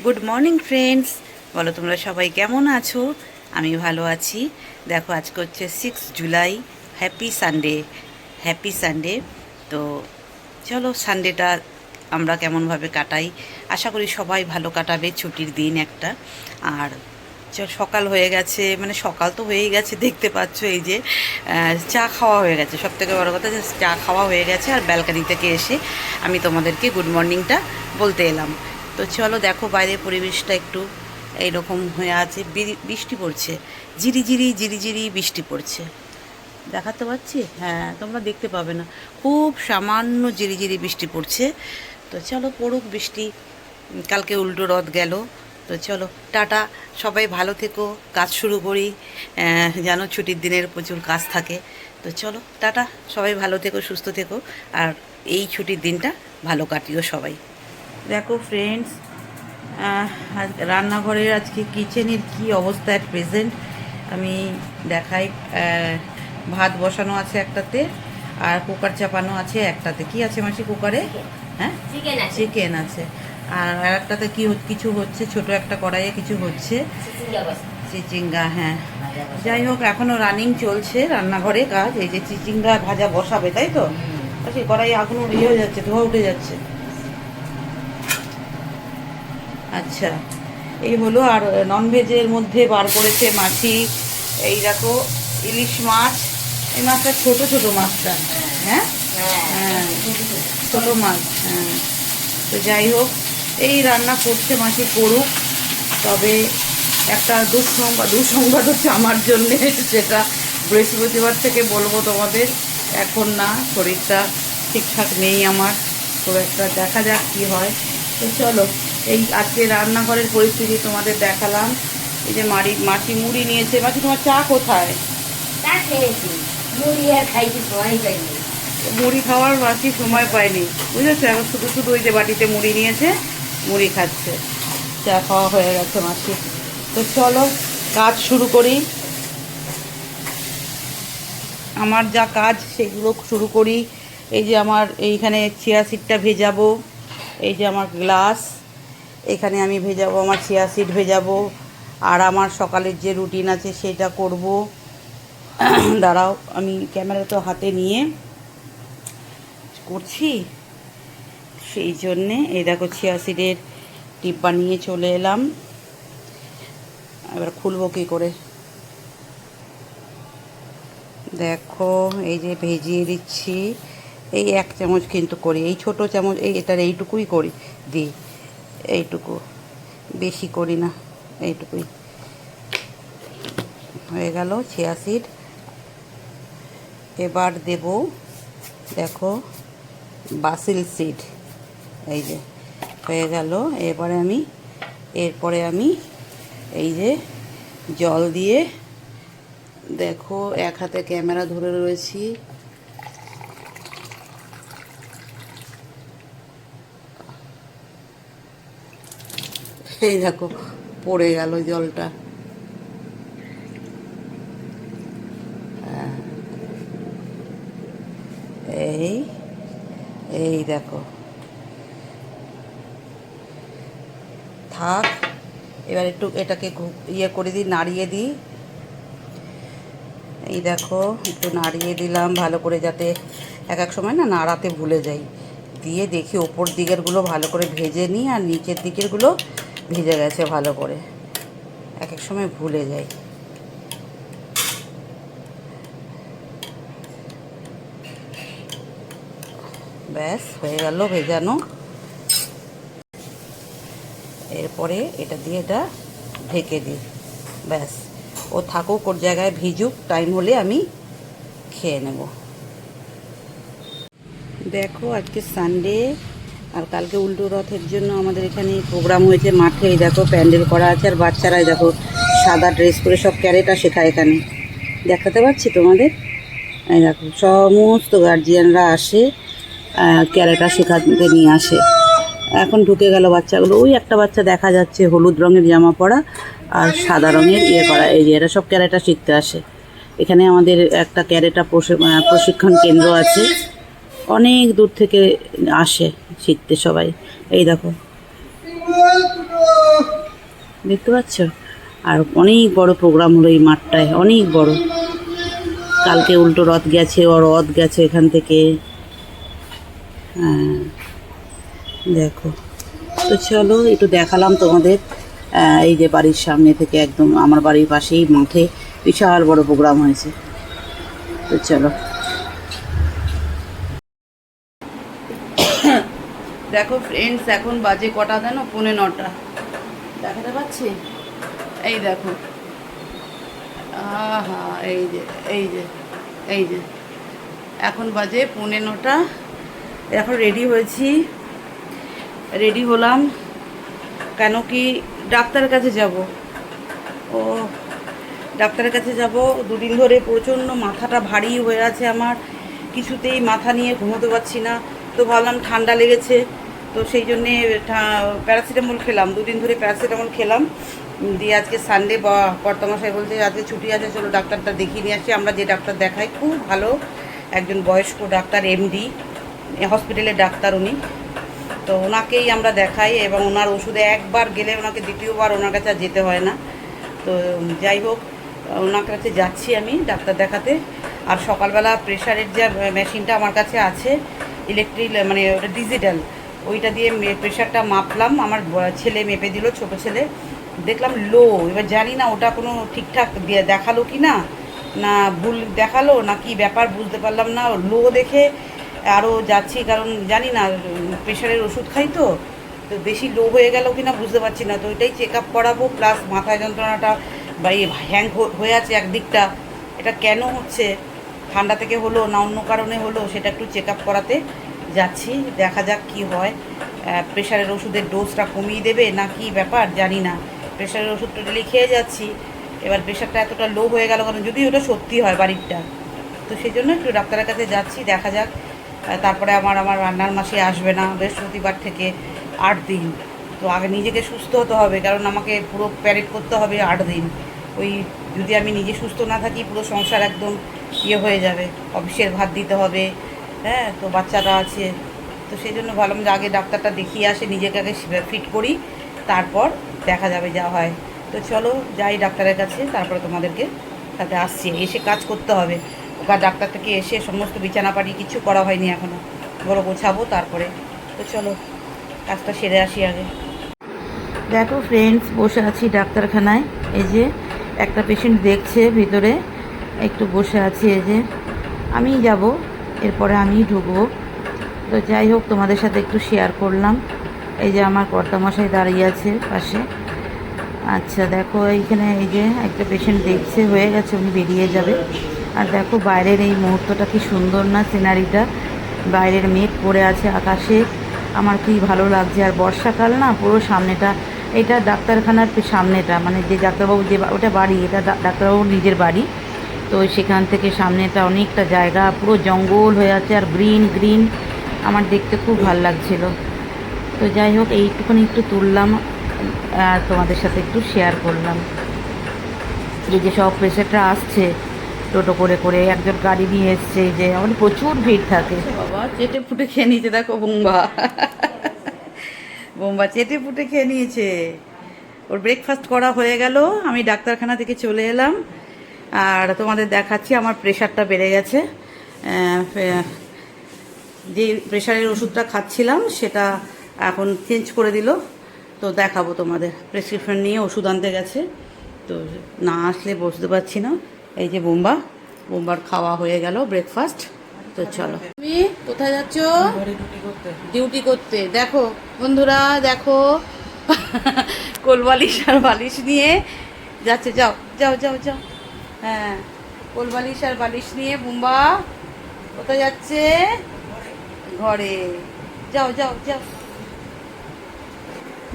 Good morning friends, বলো তোমরা সবাই কেমন আছো? আমি ভালো আছি। দেখো আজকে হচ্ছে 6 July. Happy Sunday, happy Sunday. তো চলো সানডেটা আমরা কেমনভাবে কাটাই, আশা করি সবাই ভালো কাটাবে, ছুটির দিন একটা। আর সকাল হয়ে গেছে, মানে সকাল তো হয়েই গেছে, দেখতে পাচ্ছ এই যে চা খাওয়া হয়ে গেছে। সব থেকে বড়ো কথা যে চা খাওয়া হয়ে গেছে, আর ব্যালকানি থেকে এসে আমি তোমাদেরকে গুড মর্নিংটা বলতে এলাম। তো চলো দেখো বাইরের পরিবেশটা একটু এইরকম হয়ে আছে, বৃষ্টি পড়ছে, ঝিরি ঝিরি বৃষ্টি পড়ছে। দেখাতে পাচ্ছি? হ্যাঁ, তোমরা দেখতে পাবে না, খুব সামান্য ঝিরি বৃষ্টি পড়ছে। তো চলো পড়ুক বৃষ্টি, কালকে উল্টো রথ গেল। তো চলো টাটা, সবাই ভালো থেকো, কাজ শুরু করি। যেন ছুটির দিনের প্রচুর কাজ থাকে। তো চলো টাটা, সবাই ভালো থেকো, সুস্থ থেকো, আর এই ছুটির দিনটা ভালো কাটিও সবাই। দেখো ফ্রেন্ডস, রান্নাঘরের আজকে কিচেনের কি অবস্থা অ্যাট প্রেজেন্ট আমি দেখাই। ভাত বসানো আছে একটাতে, আর কুকার চাপানো আছে একটাতে। কি আছে মাসি কুকারে? হ্যাঁ, চিকেন আছে। আর একটাতে কি কিছু হচ্ছে, ছোট একটা কড়াইয়ে কিছু হচ্ছে, চিচিঙ্গা। হ্যাঁ, যাই হোক, এখনও রানিং চলছে রান্নাঘরে কাজ। এই যে চিচিঙ্গা ভাজা বসাবে, তাই তো? সেই কড়াইয়ে আগুন ইয়ে হয়ে যাচ্ছে, ধোয়া উঠে যাচ্ছে। আচ্ছা, এই হলো। আর ননভেজের মধ্যে বার করেছে মাছি, এই দেখো ইলিশ মাছ। এই মাছটা ছোট ছোট মাছটা। হ্যাঁ হ্যাঁ, ছোট মাছ। হ্যাঁ, তো যাই হোক, এই রান্না করছে মাছি, করুক। তবে একটা দুঃসংবাদ হচ্ছে আমার জন্যে, সেটা বৃহস্পতিবার থেকে বলবো তোমাদের। এখন না, শরীরটা ঠিকঠাক নেই আমার খুব একটা, দেখা যাক কী হয়। তো চলো, এই আজকে রান্নাঘরের পরিস্থিতি তোমাদের দেখালাম। এই যে মাছি মুড়ি নিয়েছে। মাছি, তোমার চা কোথায়? মুড়ি খাওয়ার মাছি সময় পায়নি, বুঝেছো? এখন শুধু শুধু ওই যে বাটিতে মুড়ি নিয়েছে, মুড়ি খাচ্ছে। চা খাওয়া হয়ে গেছে মাছি। তো চলো কাজ শুরু করি, আমার যা কাজ সেগুলো শুরু করি। এই যে আমার এইখানে চিয়া সিডটা ভেজাবো, এই যে আমার গ্লাস, এখানে আমি ভেজাবো, আমার চিয়া সিড ভেজাবো। আর আমার সকালের যে রুটিন আছে সেটা করব। দাঁড়াও, আমি ক্যামেরা তো হাতে নিয়ে করছি, সেই জন্যে এই দেখো চিয়া সিডের টিপ্পা নিয়ে চলে এলাম। এবার খুলবো কী করে, দেখো এই যে ভেজিয়ে দিচ্ছি। এই 1 চামচ কিন্তু করি, এই ছোট চামচ, এটার এইটুকুই করি, দিই এইটুকু, বেশি করি না, এইটুকুই হয়ে গেল চিয়া সিড। এবার দেব, দেখো বাসিল সিড, এই যে হয়ে গেল। এরপরে আমি এই যে জল দিয়ে, দেখো এক হাতে ক্যামেরা ধরে রয়েছি, এই দেখো পড়ে গেল জলটা। এই এই দেখো, থাক। এবার একটু এটাকে ইয়ে করে দিই, নাড়িয়ে দিই। এই দেখো একটু নাড়িয়ে দিলাম ভালো করে, যাতে এক সময় না নাড়াতে ভুলে যাই। দিয়ে দেখি ওপর দিকেরগুলো ভালো করে ভেজে নিই, আর নিচের দিকেরগুলো ভেজে গেছে ভালো করে, এক সময় ভুলে যাই। ব্যাস হয়ে গেল ভেজানো। এরপরে এটা দিয়ে এটা ঢেকে দিই, ব্যাস ও থাকুক ওর জায়গায়, ভিজুক, টাইম হলে আমি খেয়ে নেব। দেখো আজকে সানডে, আর কালকে উল্টো রথের জন্য আমাদের এখানে প্রোগ্রাম হয়েছে মাঠে। এই দেখো প্যান্ডেল করা আছে, আর বাচ্চারাই দেখো সাদা ড্রেস পরে সব ক্যারেটা শেখায় এখানে, দেখাতে পাচ্ছি তোমাদের। এই দেখো সমস্ত গার্জিয়ানরা আসে, ক্যারেটা শেখাতে নিয়ে আসে। এখন ঢুকে গেল বাচ্চাগুলো, ওই একটা বাচ্চা দেখা যাচ্ছে হলুদ রঙের জামা পরা আর সাদা রঙের ইয়ে করা, এই যে এরা সব ক্যারেটা শিখতে আসে এখানে। আমাদের একটা ক্যারেটা প্রশিক্ষণ কেন্দ্র আছে, অনেক দূর থেকে আসে শিখতে সবাই। এই দেখো দেখতে পাচ্ছ? আর অনেক বড় প্রোগ্রাম হলো এই মাঠটায়, অনেক বড়। কালকে উল্টো রথ গেছে, রথ গেছে এখান থেকে। হ্যাঁ, দেখো। তো চলো একটু দেখালাম তোমাদের। এই যে বাড়ির সামনে থেকে একদম আমার বাড়ির পাশেই মাঠে বিশাল বড় প্রোগ্রাম হয়েছে। তো চলো, দেখো ফ্রেন্ডস, এখন বাজে কটা জানো? 9:45। দেখাতে পাচ্ছি? এই দেখো, আহা, এই যে এই যে এই যে এখন বাজে 9:45। এখন রেডি হয়েছি, রেডি হলাম। কেন কি ডাক্তারের কাছে যাব। ও, ডাক্তারের কাছে যাব। দুদিন ধরে প্রচণ্ড মাথাটা ভারী হয়ে আছে আমার, কিছুতেই মাথা নিয়ে ঘুমোতে পারছি না। তো ভাবলাম ঠান্ডা লেগেছে, তো সেই জন্যে প্যারাসিটামল খেলাম। দুদিন ধরে প্যারাসিটামল খেলাম। দিয়ে আজকে সানডে, কর্তামশাই বলছে আজকে ছুটি আছে, চলো ডাক্তারটা দেখিয়ে নিয়ে আসি। আমরা যে ডাক্তার দেখাই খুব ভালো, একজন বয়স্ক ডাক্তার, এমডি হসপিটালের ডাক্তার উনি। তো ওনাকেই আমরা দেখাই, এবং ওনার ওষুধে একবার গেলে ওনাকে দ্বিতীয়বার ওনার কাছে আর যেতে হয় না। তো যাই হোক, ওনার কাছে যাচ্ছি আমি ডাক্তার দেখাতে। আর সকালবেলা প্রেশারের যে মেশিনটা আমার কাছে আছে, ইলেকট্রিক, মানে ওটা ডিজিটাল, ওইটা দিয়ে প্রেশারটা মাপলাম। আমার ছেলে মেপে দিল, ছোট ছেলে। দেখলাম লো। এবার জানি না ওটা কোনো ঠিকঠাক দিয়ে দেখালো কি না, না ভুল দেখালো, না কি ব্যাপার বুঝতে পারলাম না। লো দেখে আরও যাচ্ছি, কারণ জানি না, প্রেশারের ওষুধ খাই তো। তো বেশি লো হয়ে গেল কি না বুঝতে পারছি না। তো ওইটাই চেক আপ করাবো। প্লাস মাথায় যন্ত্রণাটা বা হ্যাং হয়ে আছে একদিকটা, এটা কেন হচ্ছে, ঠান্ডা থেকে হলো না অন্য কারণে হলো, সেটা একটু চেক আপ করাতে যাচ্ছি। দেখা যাক কি হয়। প্রেশারের ওষুধের ডোজটা কমিয়ে দেবে না কি ব্যাপার জানি না। প্রেশারের ওষুধ টোটালি খেয়ে যাচ্ছি। এবার প্রেশারটা এতটা লো হয়ে গেল, কারণ যদি ওটা সত্যি হয় বাড়িরটা, তো সেই জন্য একটু ডাক্তারের কাছে যাচ্ছি, দেখা যাক। তারপরে আমার রান্নার মাসে আসবে না বৃহস্পতিবার থেকে 8 দিন। তো আগে নিজেকে সুস্থ হতে হবে, কারণ আমাকে পুরো প্যারেড করতে হবে 8 দিন। ওই যদি আমি নিজে সুস্থ না থাকি, পুরো সংসার একদম ইয়ে হয়ে যাবে। অফিসের ভাত দিতে হবে, হ্যাঁ, তো বাচ্চাটা আছে। তো সেই জন্য ভাবলাম যে আগে ডাক্তারটা দেখিয়ে আসে, নিজেকে আগে ফিট করি, তারপর দেখা যাবে যা হয়। তো চলো যাই ডাক্তারের কাছে, তারপরে তোমাদেরকে সাথে আসছি। এসে কাজ করতে হবে। ওখানে ডাক্তার থেকে এসে সমস্ত বিছানা পাটি কিছু করা হয়নি এখনও, বড় গোছাবো তারপরে। তো চলো কাজটা সেরে আসি আগে। দেখো ফ্রেন্ডস, বসে আছি ডাক্তারখানায়। এই যে একটা পেশেন্ট দেখছে ভিতরে, একটু বসে আছি। এই যে আমি যাব, এরপরে আমি ঢুকবো। তো যাই হোক, তোমাদের সাথে একটু শেয়ার করলাম। এই যে আমার কর্তামশাই দাঁড়িয়ে আছে পাশে। আচ্ছা দেখো, এইখানে এই যে একটা পেশেন্ট দেখছে, হয়ে গেছে, উনি বেরিয়ে যাবে। আর দেখো বাইরের এই মুহূর্তটা কি সুন্দর না, সিনারিটা। বাইরের মেঘ পড়ে আছে আকাশে, আমার কি ভালো লাগছে। আর বর্ষাকাল না, পুরো সামনেটা, এটা ডাক্তারখানার সামনেটা, মানে যে ডাক্তারবাবু যে ওটা বাড়ি, এটা ডাক্তারবাবুর নিজের বাড়ি। তো সেখান থেকে সামনেটা অনেকটা জায়গা পুরো জঙ্গল হয়ে আছে, আর গ্রিন গ্রিন, আমার দেখতে খুব ভালো লাগছিল। তো যাই হোক, এইটুকুনি একটু তুললাম আর তোমাদের সাথে একটু শেয়ার করলাম। এই যে সব পেশেন্টরা আসছে টোটো করে করে, একজন গাড়ি নিয়ে এসছে। যে আমাদের প্রচুর ভিড় থাকে। বাবা চেটে ফুটে খেয়ে নিয়েছে, দেখো বোম্বা, বোম্বা চেটে ফুটে খেয়ে নিয়েছে। ওর ব্রেকফাস্ট করা হয়ে গেল, আমি ডাক্তারখানা থেকে চলে এলাম। আর তোমাদের দেখাচ্ছি, আমার প্রেশারটা বেড়ে গেছে। যে প্রেশারের ওষুধটা খাচ্ছিলাম সেটা এখন চেঞ্জ করে দিল। তো দেখাবো তোমাদের, প্রেসক্রিপশন নিয়ে ওষুধ আনতে গেছে, তো না আসলে বসতে পারছি না। এই যে বোম্বার খাওয়া হয়ে গেল ব্রেকফাস্ট। তো চলো, তুমি কোথায় যাচ্ছ? ডিউটি করতে। দেখো বন্ধুরা, দেখো কোলবালিশ আর বালিশ নিয়ে যাচ্ছে। যাও যাও যাও যাও। হ্যাঁ, কোলবালিশ আর বালিশ নিয়ে বোম্বা কোথায় যাচ্ছে? ঘরে। যাও যাও যাও।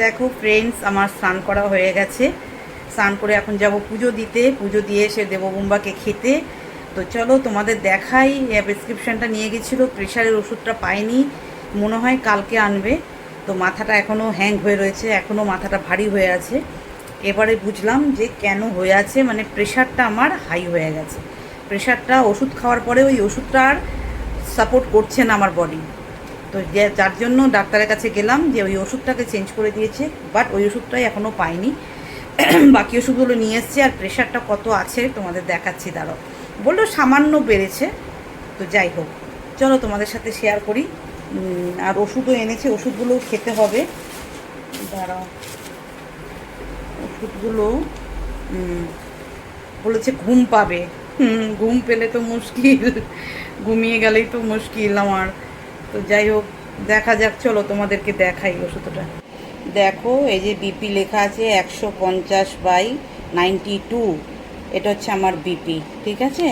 দেখো ফ্রেন্ডস, আমার স্নান করা হয়ে গেছে। স্নান করে এখন যাব পুজো দিতে, পুজো দিয়ে এসে দেবো বোম্বাকে খেতে। তো চলো তোমাদের দেখাই। প্রেসক্রিপশানটা নিয়ে গেছিলো, প্রেশারের ওষুধটা পাইনি, মনে হয় কালকে আনবে। তো মাথাটা এখনও হ্যাং হয়ে রয়েছে, এখনও মাথাটা ভারী হয়ে আছে। এবারে বুঝলাম যে কেন হয়ে আছে, মানে প্রেশারটা আমার হাই হয়ে গেছে। প্রেশারটা ওষুধ খাওয়ার পরে ওই ওষুধটা আর সাপোর্ট করছে না আমার বডি। তো যার জন্য ডাক্তারের কাছে গেলাম, যে ওই ওষুধটাকে চেঞ্জ করে দিয়েছে, বাট ওই ওষুধটাই এখনও পাইনি। বাকি ওষুধগুলো নিয়ে এসেছি, আর প্রেশারটা কত আছে তোমাদের দেখাচ্ছি, দাঁড়াও। বললো সামান্য বেড়েছে, তো যাই হোক চলো তোমাদের সাথে শেয়ার করি। আর ওষুধও এনেছে, ওষুধগুলোও খেতে হবে। দাঁড়াও, ওষুধগুলো বলেছে ঘুম পাবে। ঘুম পেলে তো মুশকিল, ঘুমিয়ে গেলেই তো মুশকিল আমার। তো যাই হোক দেখা যাক, চলো তোমাদেরকে দেখাই ওষুধটা। দেখো এই যে বিপি লেখা আছে 150/92, এটা হচ্ছে আমার বিপি, ঠিক আছে।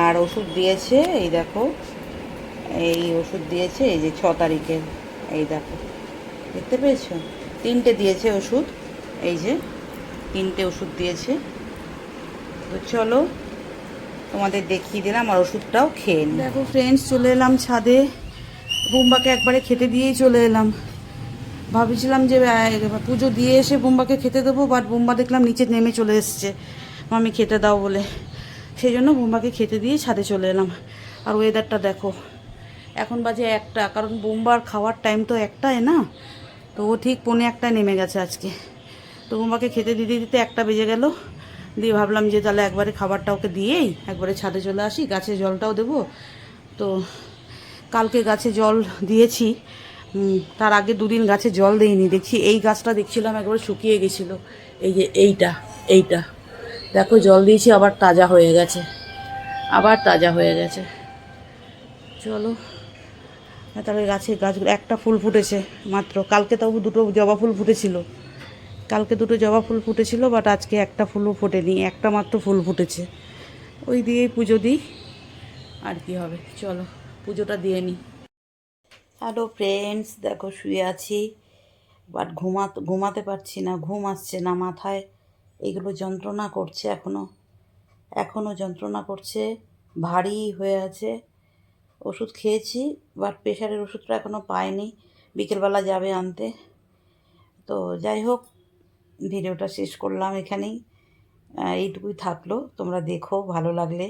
আর ওষুধ দিয়েছে এই দেখো, এই ওষুধ দিয়েছে এই যে 6 তারিখের, এই দেখো দেখতে পেয়েছো, 3টে দিয়েছে ওষুধ, এই যে 3টে ওষুধ দিয়েছে। তো চলো তোমাদের দেখিয়ে দিলাম, আর ওষুধটাও খেয়ে নিই। দেখো ফ্রেন্ডস, চলে এলাম ছাদে, বুম্বাকে একবারে খেতে দিয়েই চলে এলাম। ভাবছিলাম যে পুজো দিয়ে এসে বুম্বাকে খেতে দেবো, বাট বুম্বা দেখলাম নিচে নেমে চলে এসছে মামি খেতে দাও বলে, সেই জন্য বুম্বাকে খেতে দিয়ে ছাদে চলে এলাম। আর ওয়েদারটা দেখো, এখন বাজে 1টা, কারণ বুম্বার খাওয়ার টাইম তো 1টায় না, তো ও ঠিক 1:45 নেমে গেছে আজকে। তো বুম্বাকে খেতে দিতে দিতে 1টা বেজে গেল, দিয়ে ভাবলাম যে তাহলে একবারে খাবারটা ওকে দিয়েই একবারে ছাদে চলে আসি, গাছে জলটাও দেবো। তো কালকে গাছে জল দিয়েছি, তার আগে 2 দিন গাছে জল দেইনি। দেখছি এই গাছটা দেখছিলাম একবারে শুকিয়ে গেছিলো, এই যে এইটা দেখো জল দিয়েছি, আবার তাজা হয়ে গেছে, আবার তাজা হয়ে গেছে। চলো তাহলে গাছগুলো একটা ফুল ফুটেছে মাত্র, কালকে তাও 2টো জবা ফুল ফুটেছিল, কালকে 2টো জবা ফুল ফুটেছিল, বাট আজকে একটা ফুলও ফোটেনি, একটা মাত্র ফুল ফুটেছে। ওই দিয়েই পুজো দিই, আর কি হবে, চলো পুজোটা দিয়ে নিই। হ্যালো ফ্রেন্ডস, দেখো শুয়ে আছি, বাট ঘুমাতে পারছি না, ঘুম আসছে না, মাথায় এগুলো যন্ত্রণা করছে, এখনও যন্ত্রণা করছে, ভারী হয়ে আছে। ওষুধ খেয়েছি, বাট প্রেশারের ওষুধটা এখনও পাইনি, বিকেলবেলা যাবে আনতে। তো যাই হোক, ভিডিওটা শেষ করলাম এখানেই, এইটুকুই থাকলো, তোমরা দেখো ভালো লাগলে।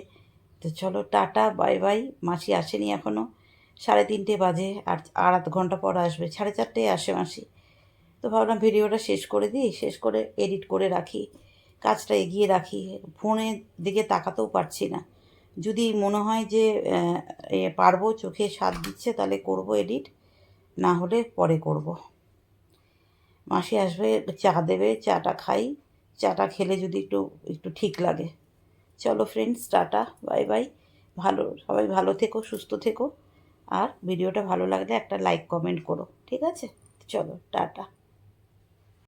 তো চলো টাটা, বাই বাই। মাসি আসেনি এখনও, 3:30 বাজে, আর আধ ঘন্টা পর আসবে, 4:30 আসে মাসি। তো ভাবলাম ভিডিওটা শেষ করে দিই, শেষ করে এডিট করে রাখি, কাজটা এগিয়ে রাখি, ফোনের দিকে তাকাতেও পারছি না। যদি মনে হয় যে পারবো, চোখে সাথ দিচ্ছে, তাহলে করব এডিট, না হলে পরে করব। মাসি আসবে, চা দেবে, চাটা খাই, চাটা খেলে যদি একটু একটু ঠিক লাগে। চলো ফ্রেন্ডস, টাটা, বাই বাই। সবাই ভালো থেকো, সুস্থ থেকো, আর ভিডিওটা ভালো লাগলে একটা লাইক কমেন্ট করো, ঠিক আছে। চলো টাটা।